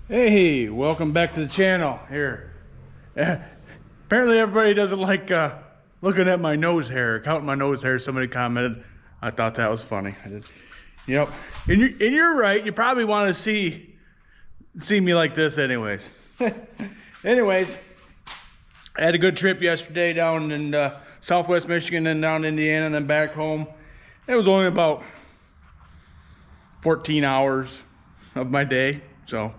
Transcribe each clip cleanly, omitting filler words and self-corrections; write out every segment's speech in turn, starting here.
Hey, welcome back to the channel here. Apparently everybody doesn't like looking at my nose hair, counting my nose hair. Somebody commented. I thought that was funny. I did. Yep. And you're right. You probably want to see me like this anyways. Anyways, I had a good trip yesterday down in Southwest Michigan and down Indiana and then back home. It was only about 14 hours of my day, so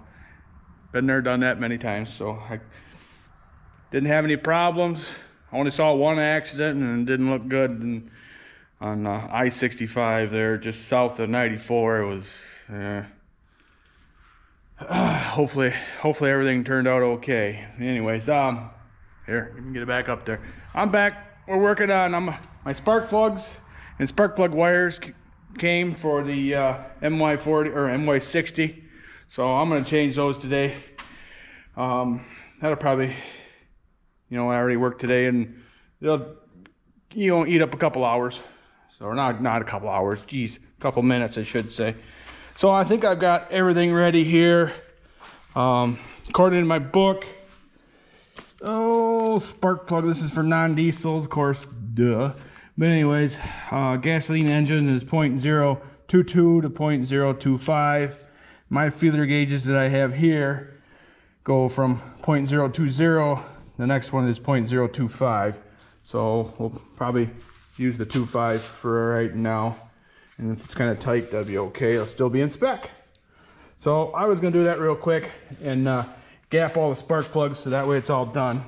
been there, done that many times. So I didn't have any problems. I only saw one accident and it didn't look good. And on I-65 there, just south of 94, it was. Hopefully everything turned out okay. Anyways, here, let me get it back up there. I'm back. We're working on my spark plugs and spark plug wires came for the MY40 or MY60. So I'm gonna change those today. That'll probably, I already worked today and it'll, eat up a couple hours. So not a couple hours, geez, a couple minutes I should say. So I think I've got everything ready here. According to my book, spark plug, this is for non-diesels, of course, duh. But anyways, gasoline engine is 0.022 to 0.025. My feeler gauges that I have here go from 0.020, the next one is 0.025. So we'll probably use the 2.5 for right now. And if it's kind of tight, that'd be okay. It'll still be in spec. So I was gonna do that real quick and gap all the spark plugs so that way it's all done.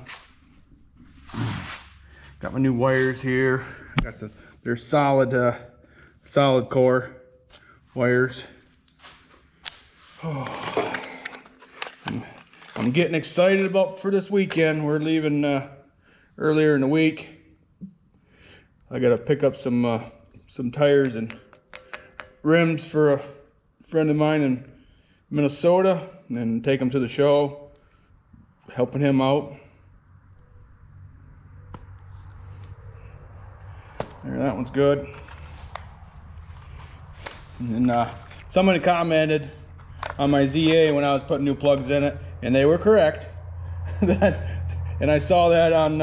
Got my new wires here. Got some, they're solid core wires. I'm getting excited for this weekend. We're leaving earlier in the week. I gotta pick up some tires and rims for a friend of mine in Minnesota and take them to the show, helping him out. There, that one's good. And then somebody commented on my ZA when I was putting new plugs in it, and they were correct. And I saw that on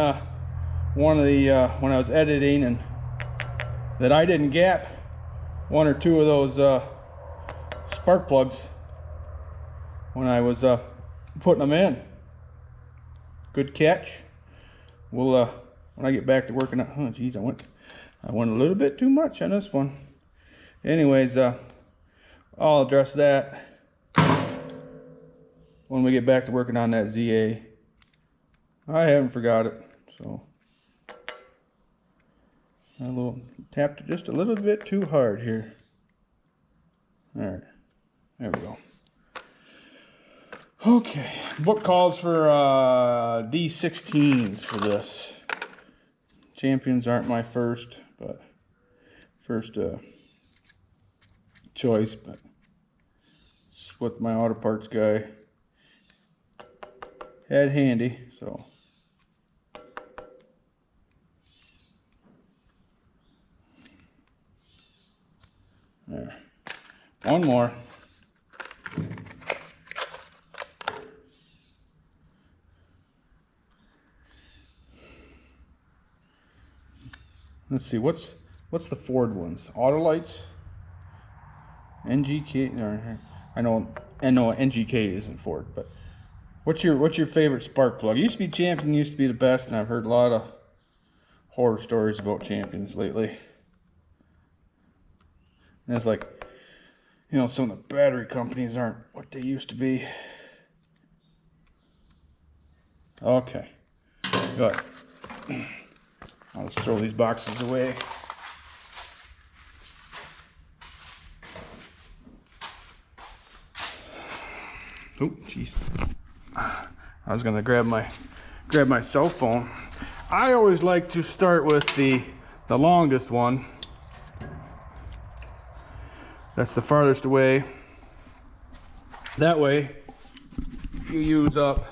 one of the when I was editing, and that I didn't gap one or two of those spark plugs when I was putting them in. Good catch. We'll when I get back to working on, oh geez, I went a little bit too much on this one. Anyways, I'll address that when we get back to working on that ZA. I haven't forgot it, so I tapped it just a little bit too hard here. All right, there we go. Okay, book calls for D16s for this. Champions aren't my first choice, but it's what my auto parts guy had handy, so. There. One more. Let's see, what's the Ford ones? Autolites? NGK, I know NGK isn't Ford, but what's your favorite spark plug? It used to be Champion, used to be the best, and I've heard a lot of horror stories about Champions lately. And it's like, some of the battery companies aren't what they used to be. Okay, good. I'll just throw these boxes away. Oh, jeez. I was gonna grab my cell phone. I always like to start with the longest one. That's the farthest away. That way, you use up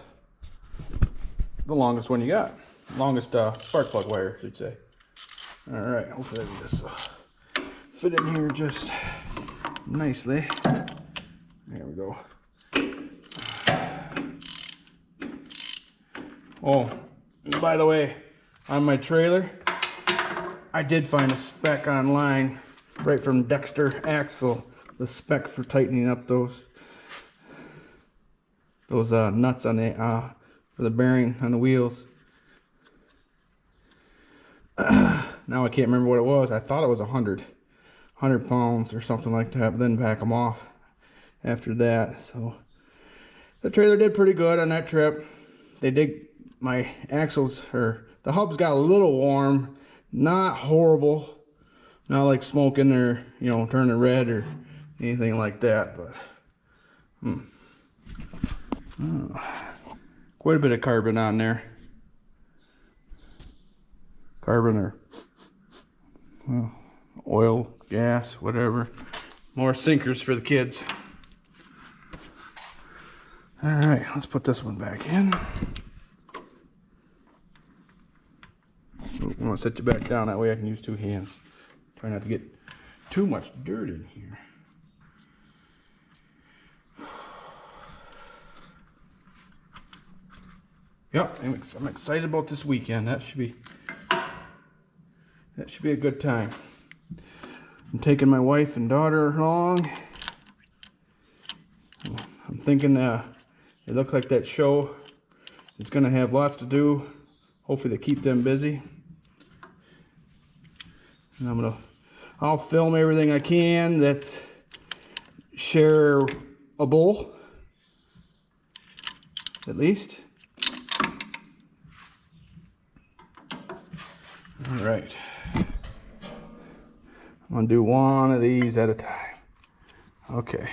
the longest one you got. Longest spark plug wire, I should say. All right, hopefully I can just fit in here just nicely. There we go. Oh, by the way, on my trailer, I did find a spec online right from Dexter Axle, the spec for tightening up those nuts on the for the bearing on the wheels. Now I can't remember what it was. I thought it was 100 pounds or something like that, but then back them off after that. So the trailer did pretty good on that trip. They did, my axles, or the hubs got a little warm, not horrible, not like smoking or, you know, turning red or anything like that, but quite a bit of carbon on there. Carbon or oil, gas, whatever. More sinkers for the kids. All right, let's put this one back in. I'm gonna set you back down, that way I can use two hands. Try not to get too much dirt in here. Yep, I'm excited about this weekend. That should be a good time. I'm taking my wife and daughter along. I'm thinking it looks like that show is going to have lots to do. Hopefully they keep them busy. And I'll film everything I can that's shareable, at least. All right. I'm gonna do one of these at a time. Okay.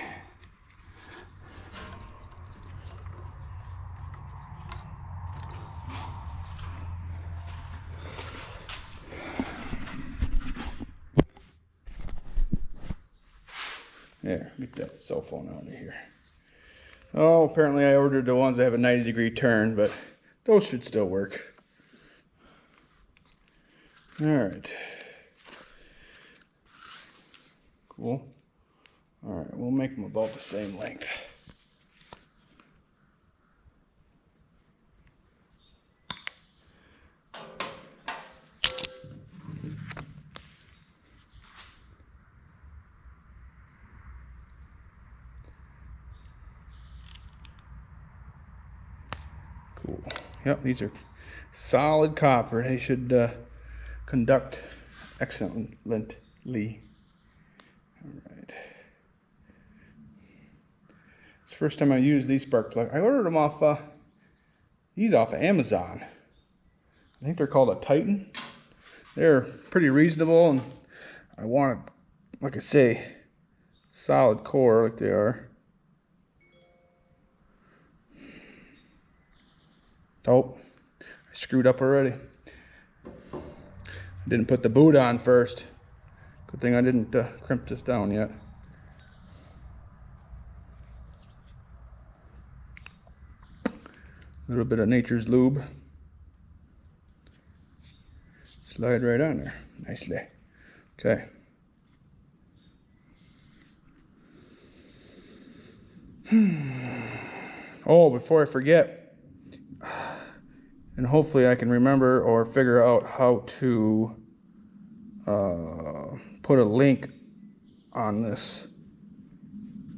There, get that cell phone out of here. Oh, apparently I ordered the ones that have a 90-degree turn, but those should still work. All right. Cool. All right, we'll make them about the same length. Cool. Yep, these are solid copper. They should conduct excellently. All right. It's the first time I used these spark plugs. I ordered them off of Amazon. I think they're called a Titan. They're pretty reasonable, and I want, like I say, solid core like they are. Oh, I screwed up already. I didn't put the boot on first. Good thing I didn't crimp this down yet. A little bit of nature's lube. Slide right on there, nicely. Okay. Oh, before I forget, and hopefully I can remember or figure out how to put a link on this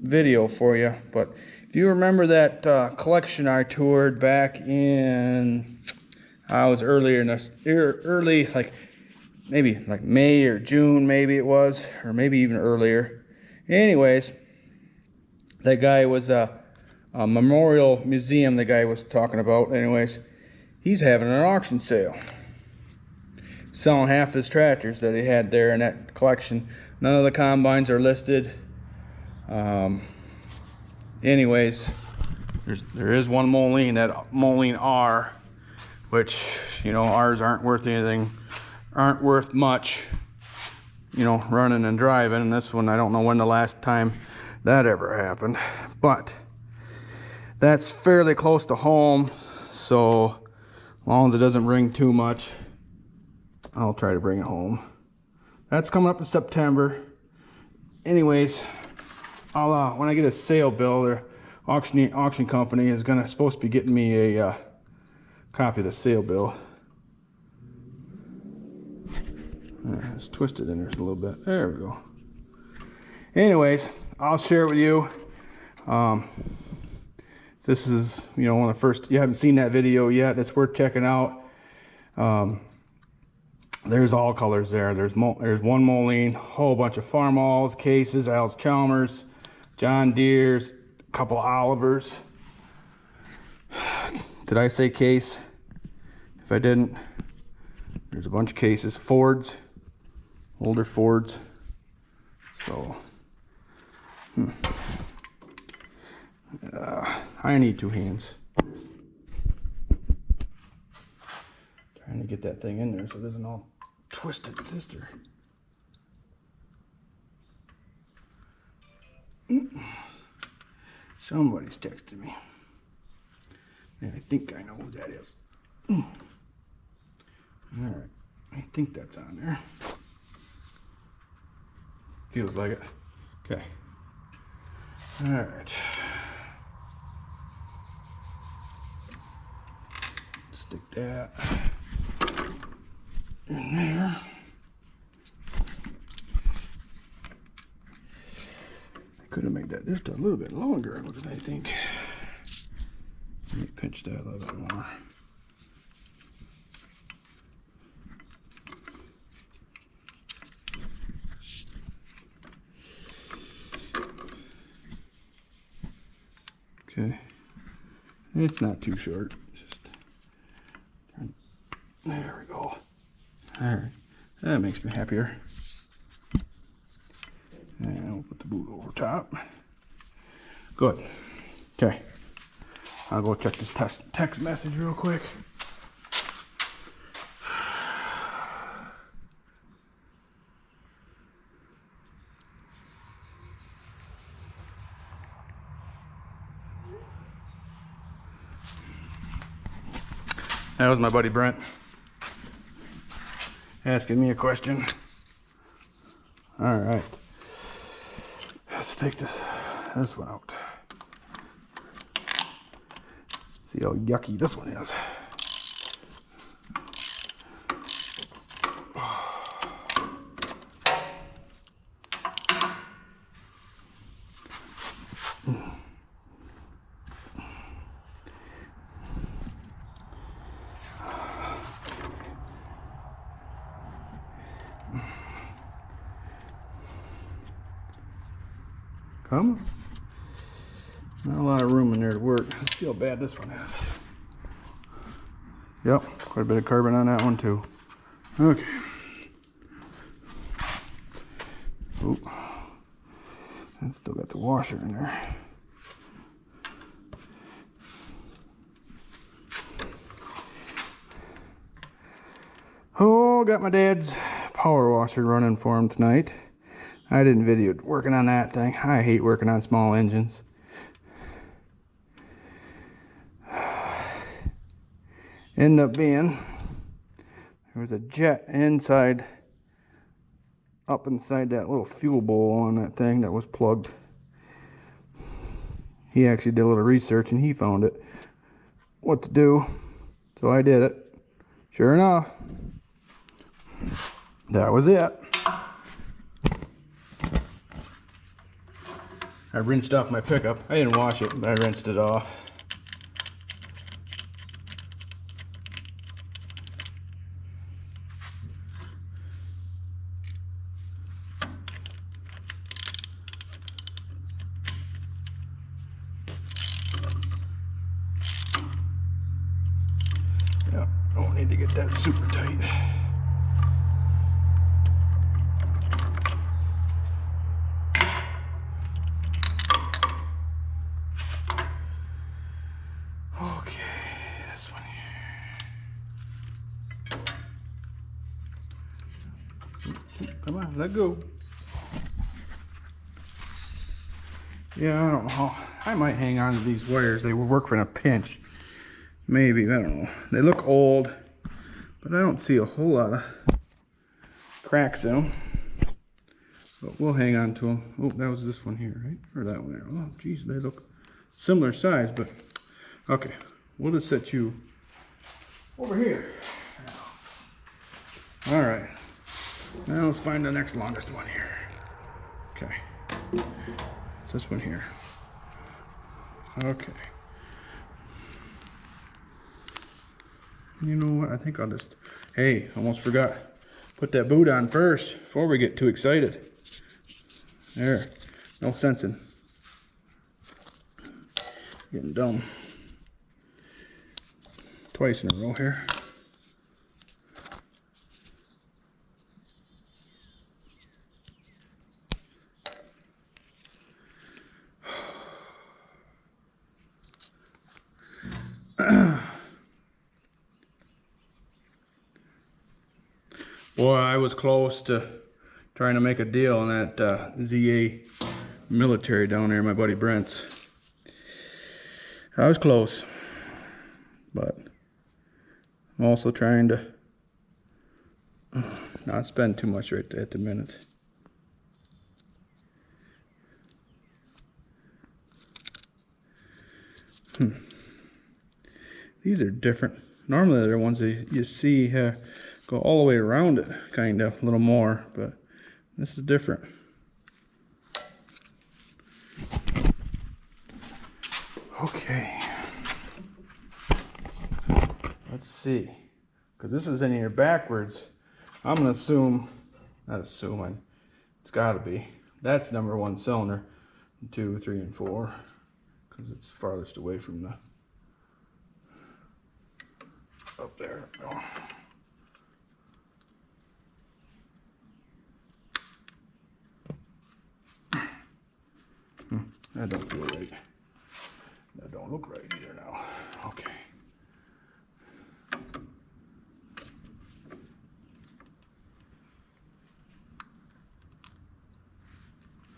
video for you. But if you remember that collection I toured back in, I was earlier in this, early, like maybe like May or June, maybe it was, or maybe even earlier. Anyways, that guy was a memorial museum the guy was talking about. Anyways, he's having an auction sale, selling half his tractors that he had there in that collection. None of the combines are listed. Anyways, there is one Moline, that Moline R, which, you know, R's aren't worth anything, aren't worth much, you know, running and driving. And this one, I don't know when the last time that ever happened, but that's fairly close to home, so as long as it doesn't ring too much, I'll try to bring it home. That's coming up in September. Anyways, I'll when I get a sale bill, their auction company is supposed to be getting me a copy of the sale bill. It's twisted in there a little bit. There we go. Anyways, I'll share it with you. This is, you know, one of the first, you haven't seen that video yet, it's worth checking out. There's all colors there. There's one Moline, a whole bunch of Farmalls, Cases, Al's Chalmers, John Deere's, a couple Olivers. Did I say Case? If I didn't, there's a bunch of Cases. Fords, older Fords. So, I need two hands. Trying to get that thing in there so it doesn't all twist it, sister. Somebody's texting me. And I think I know who that is. Alright, I think that's on there. Feels like it. Okay. Alright. Stick that in there. I could have made that just a little bit longer, I think. Let me pinch that a little bit more. Okay, it's not too short. Just there we go. All right, that makes me happier. And we'll put the boot over top. Good. Okay, I'll go check this text message real quick. That was my buddy Brent asking me a question. All right, let's take this one out. See how yucky this one is. Come. Not a lot of room in there to work. Let's see how bad this one is. Yep, quite a bit of carbon on that one too. Okay. Oh, and still got the washer in there. Oh, got my dad's power washer running for him tonight. I didn't video working on that thing. I hate working on small engines. Ended up being, there was a jet inside, up inside that little fuel bowl on that thing that was plugged. He actually did a little research and he found it, what to do. So I did it. Sure enough, that was it. I rinsed off my pickup. I didn't wash it, but I rinsed it off. Yeah, don't need to get that super tight. Come on, let go. Yeah, I don't know. I might hang on to these wires. They will work for in a pinch. Maybe, I don't know. They look old, but I don't see a whole lot of cracks in them. But we'll hang on to them. Oh, that was this one here, right? Or that one there. Oh, geez, they look similar size, but okay. We'll just set you over here. All right. Now let's find the next longest one here. Okay. It's this one here. Okay. You know what? I think I'll just... Hey, almost forgot. Put that boot on first before we get too excited. There. No sensing. Getting dumb. Twice in a row here. Boy, I was close to trying to make a deal on that ZA military down there, my buddy Brent's. I was close, but I'm also trying to not spend too much right at the minute. These are different. Normally they're ones that you see go all the way around it, kind of, a little more, but this is different. Okay. Let's see. Because this is in here backwards. I'm going to assume, not assuming, it's got to be. That's number 1 cylinder. 2, 3, and 4. Because it's farthest away from the... up there. Oh. That don't feel right. That don't look right either now. Okay.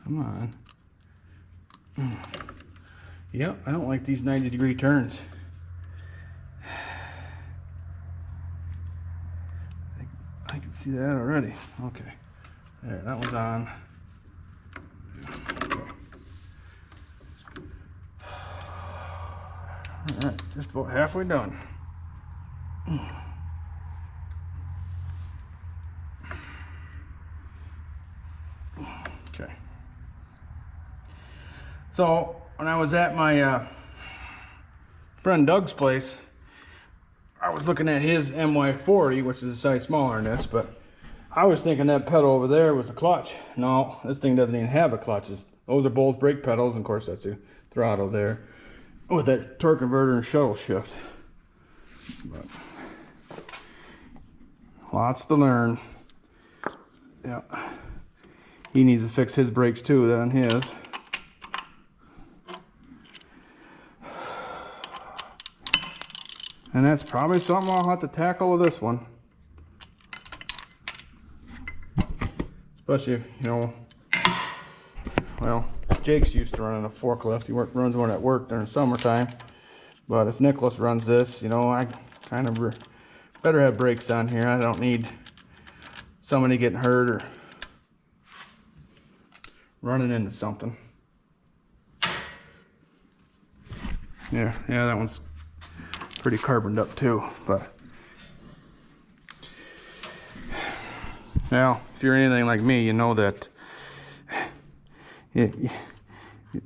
Come on. Yep, I don't like these 90-degree turns. I can see that already. Okay. There, that one's on. Alright, just about halfway done. Okay. So, when I was at my friend Doug's place, I was looking at his MY40, which is a size smaller than this, but I was thinking that pedal over there was a clutch. No, this thing doesn't even have a clutch. Those are both brake pedals, and of course that's the throttle there, with that torque converter and shuttle shift. But lots to learn. Yeah, he needs to fix his brakes too, that on his. And that's probably something I'll have to tackle with this one. Especially if, you know, well, Jake's used to running a forklift. He runs one at work during summertime. But if Nicholas runs this, you know, I kind of better have brakes on here. I don't need somebody getting hurt or running into something. Yeah, that one's pretty carboned up too, but now if you're anything like me, you know that it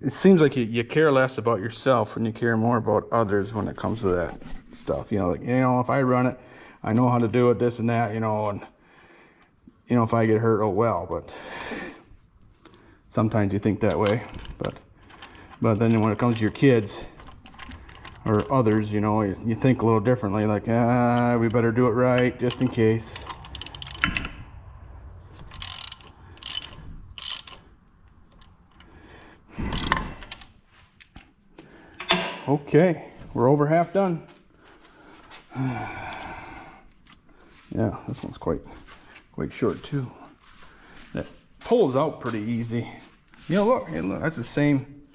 seems like you care less about yourself and you care more about others when it comes to that stuff. You know, like, you know, if I run it, I know how to do it, this and that, you know, and you know, if I get hurt, oh well. But sometimes you think that way, but then when it comes to your kids or others, you know, you think a little differently, like, we better do it right just in case. Okay, we're over half done. Yeah, this one's quite short too. That pulls out pretty easy. You know, look, hey, look, that's the same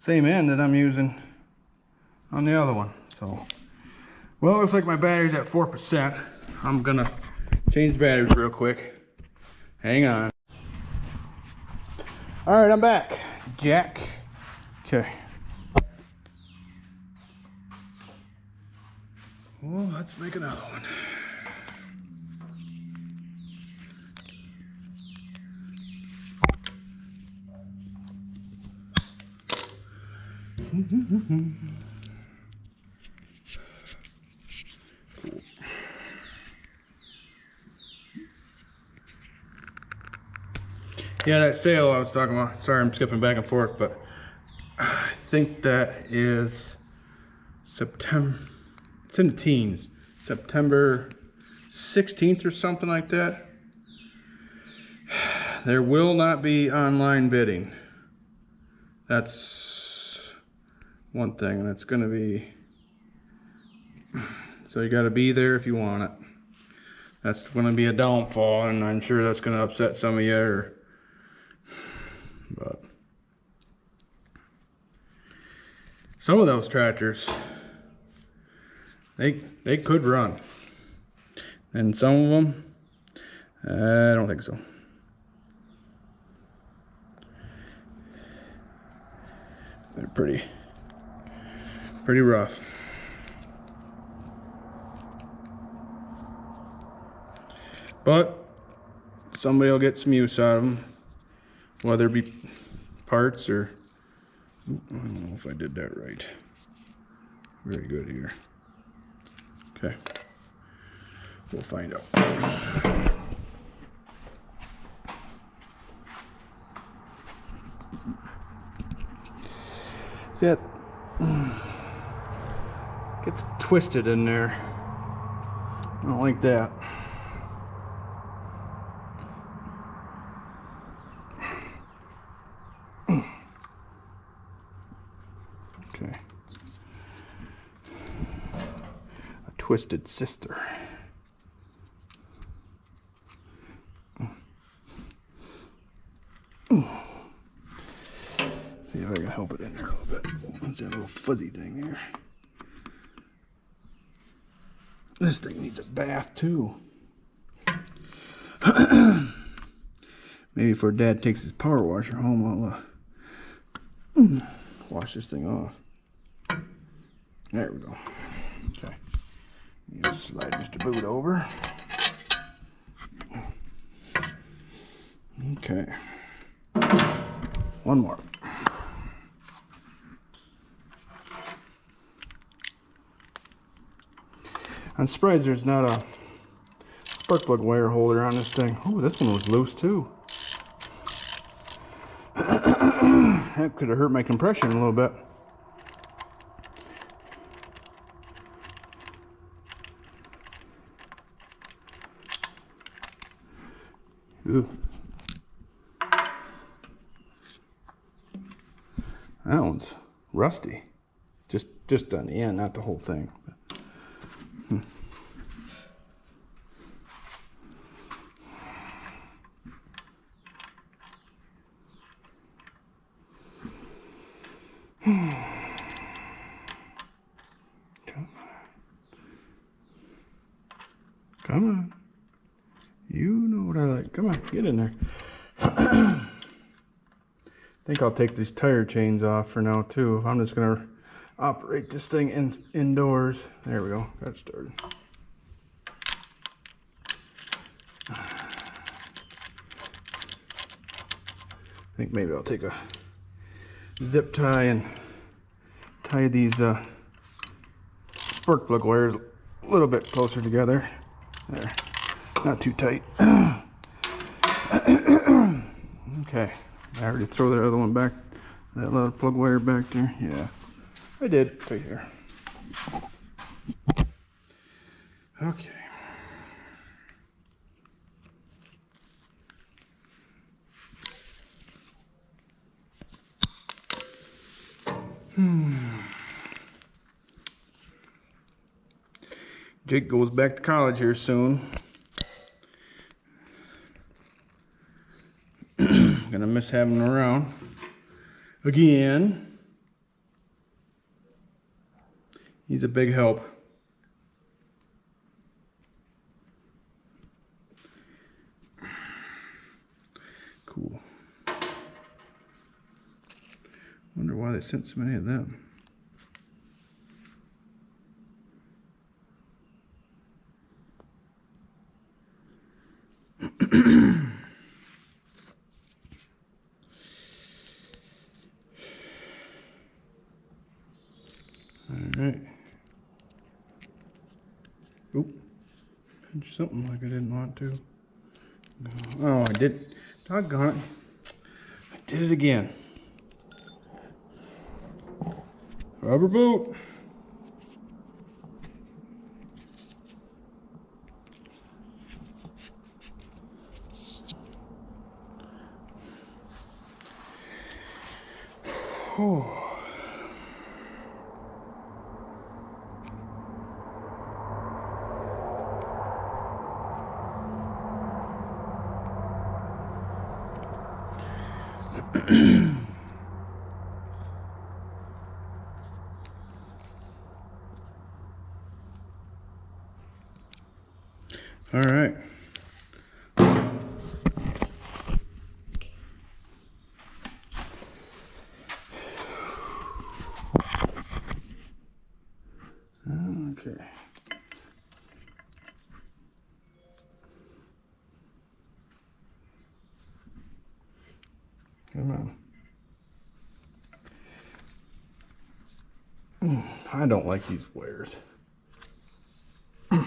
end that I'm using on the other one. So, well, it looks like my battery's at 4%. I'm gonna change the batteries real quick. Hang on. All right, I'm back. Jack. Okay. Well, let's make another one. Cool. Yeah, that sale I was talking about. Sorry, I'm skipping back and forth, but I think that is September. It's in the teens. September 16th or something like that. There will not be online bidding. That's one thing, and it's gonna be, so you gotta be there if you want it. That's gonna be a downfall, and I'm sure that's gonna upset some of you, but some of those tractors, they could run. And some of them, I don't think so. They're pretty rough. But somebody will get some use out of them, whether it be parts or, I don't know if I did that right. Very good here. Okay, we'll find out. See it gets twisted in there. I don't like that. Okay. A twisted sister. See if I can help it in there a little bit. What's that little fuzzy thing there? This thing needs a bath too. Maybe before Dad takes his power washer home, I'll wash this thing off. There we go. Okay. You just slide Mr. Boot over. Okay. One more. I'm surprised there's not a spark plug wire holder on this thing. Oh, this one was loose too. That could have hurt my compression a little bit. Ooh. That one's rusty. Just on the end, not the whole thing. Come on. You know what I like. Come on, get in there. I think I'll take these tire chains off for now too. If I'm just gonna operate this thing indoors. There we go. Got it started. I think maybe I'll take a zip tie and tie these spark plug wires a little bit closer together. There, not too tight. Okay, I already throw that other one back, that little plug wire back there. Yeah, I did, right here. Okay. Jake goes back to college here soon. Gonna miss having him around again. He's a big help. Cool. Wonder why they sent so many of them. Alright. Oop. Pinch something like I didn't want to. Oh, I did. Doggone it. I did it again. Rubber boot. Oh. All right. Okay. Come on. I don't like these wires. I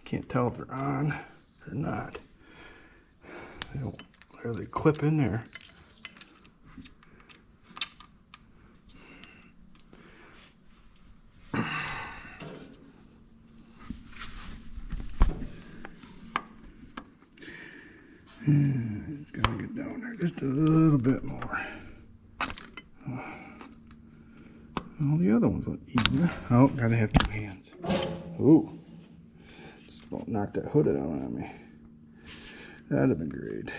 can't tell if they're on or not. They don't really clip in there. It's gotta get down there just a little bit more. All the other ones look even. Oh, gotta have two hands. Ooh. Just about knocked that hood out on me. That'd have been great.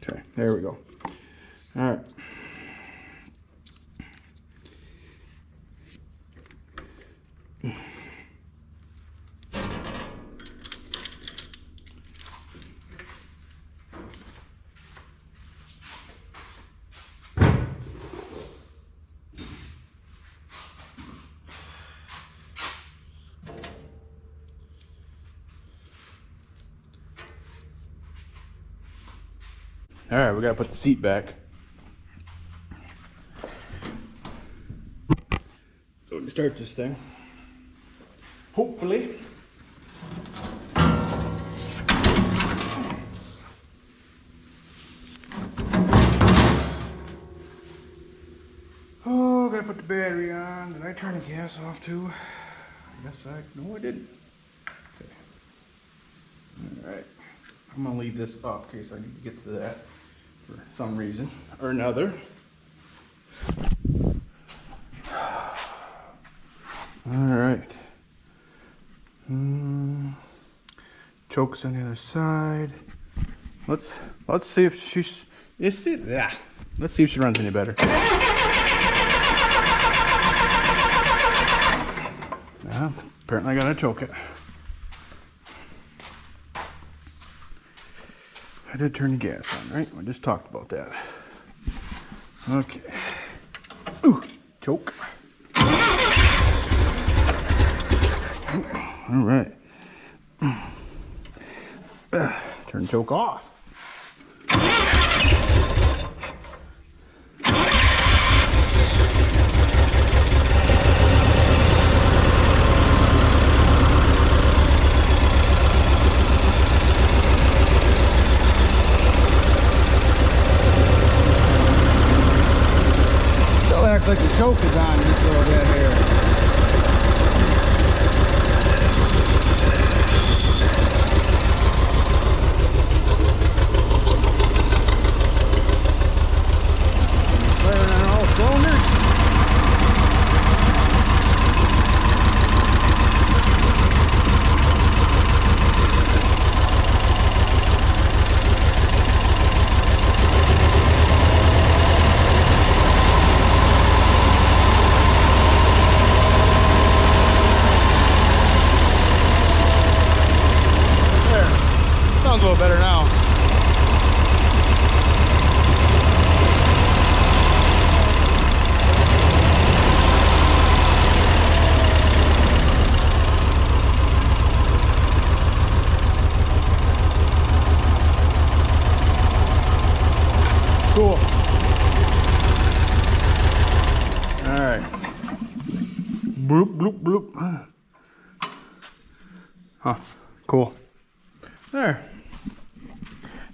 Okay, there we go. All right. All right, we gotta put the seat back. So we can start this thing. Hopefully. Oh, gotta put the battery on. Did I turn the gas off too? No, I didn't. Okay. All right. I'm gonna leave this up in case I need to get to that for some reason or another. All right. Chokes on the other side. Let's see if she's. Let's see if she runs any better. Yeah, apparently I gotta choke it. I did turn the gas on, right? We just talked about that. Okay. Ooh, choke. All right. Turn choke off. Still acts like the choke is on this little bit here. Sounds a little better now.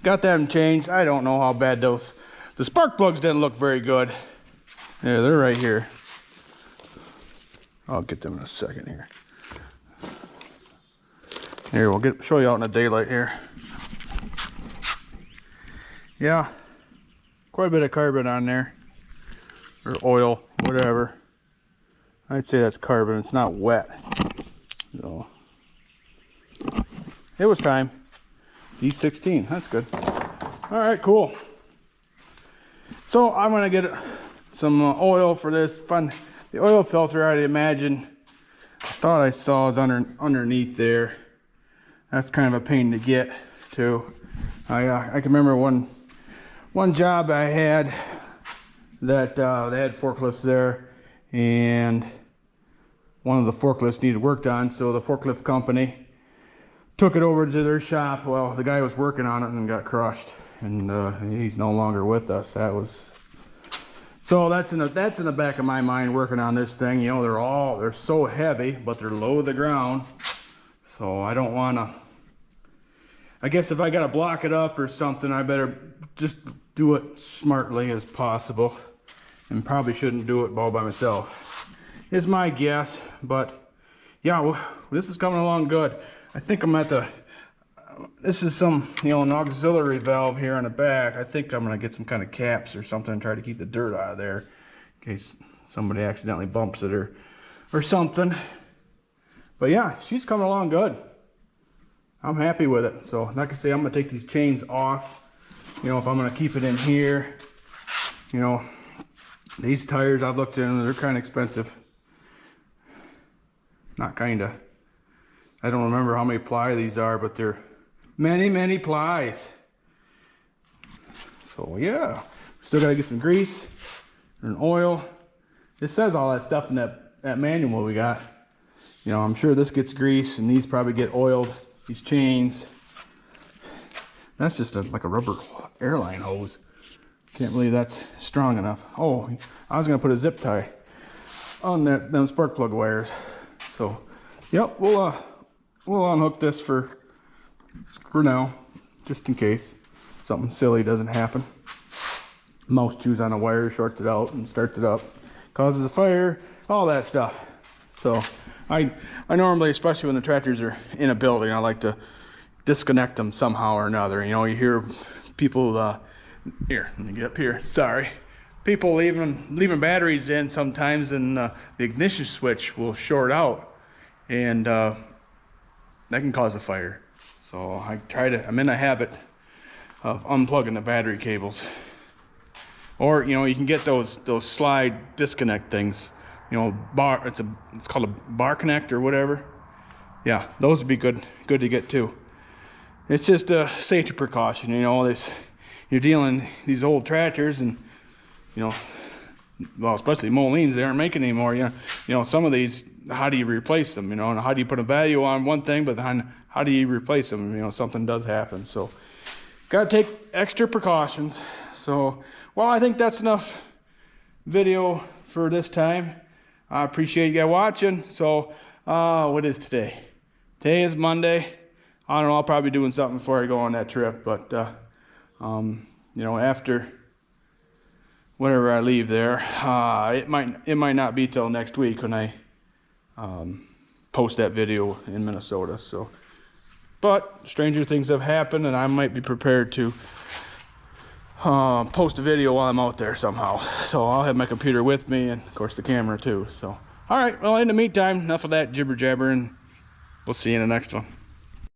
got them changed. I don't know how bad the spark plugs didn't look very good. Yeah, they're right here. I'll get them in a second here. Here, we'll show you out in the daylight here. Yeah, quite a bit of carbon on there, or oil, whatever. I'd say that's carbon. It's not wet. So it was time. D16, that's good. All right, cool. So I'm gonna get some oil for this. Fun. The oil filter, I'd imagine, I thought I saw was underneath there. That's kind of a pain to get to. I can remember one job I had that they had forklifts there, and one of the forklifts needed worked on, so the forklift company took it over to their shop. Well, the guy was working on it and got crushed, and he's no longer with us. So that's in the back of my mind working on this thing. You know, they're so heavy, but they're low to the ground. So I don't want to, I guess if I got to block it up or something, I better just do it smartly as possible, and probably shouldn't do it all by myself, is my guess. But yeah, well, this is coming along good. I think I'm at this is some, you know, an auxiliary valve here on the back. I think I'm going to get some kind of caps or something and try to keep the dirt out of there in case somebody accidentally bumps it or something. But yeah, she's coming along good. I'm happy with it. So like I say, I'm going to take these chains off. You know, if I'm going to keep it in here, you know, these tires I've looked in, they're kind of expensive. Not kind of. I don't remember how many ply these are, but they're many plies. So yeah, still got to get some grease and oil. It says all that stuff in that manual we got. You know, I'm sure this gets grease and these probably get oiled, these chains. That's just like a rubber airline hose. Can't believe that's strong enough. Oh, I was gonna put a zip tie on them spark plug wires. So, yep, we'll unhook this for now, just in case something silly doesn't happen. Mouse chews on a wire, shorts it out and starts it up, causes a fire, all that stuff. So I normally, especially when the tractors are in a building, I like to disconnect them somehow or another. You know, you hear people, here, let me get up here, sorry. People leaving batteries in sometimes, and the ignition switch will short out, and that can cause a fire. So I'm in the habit of unplugging the battery cables. Or, you know, you can get those slide disconnect things. You know, it's called a bar connect or whatever. Yeah, those would be good to get too. It's just a safety precaution, you know. You're dealing these old tractors, and you know, well, especially Molines, they aren't making anymore. You know, some of these, how do you replace them? You know, and how do you put a value on one thing, but then how do you replace them? You know, something does happen. So, got to take extra precautions. So, well, I think that's enough video for this time. I appreciate you guys watching. So, what is today? Today is Monday. I don't know, I'll probably be doing something before I go on that trip, but, you know, after whenever I leave there, it might not be till next week when I post that video in Minnesota. So, but stranger things have happened, and I might be prepared to post a video while I'm out there somehow. So I'll have my computer with me, and of course the camera too. So, all right, well, in the meantime, enough of that jibber jabber, and we'll see you in the next one.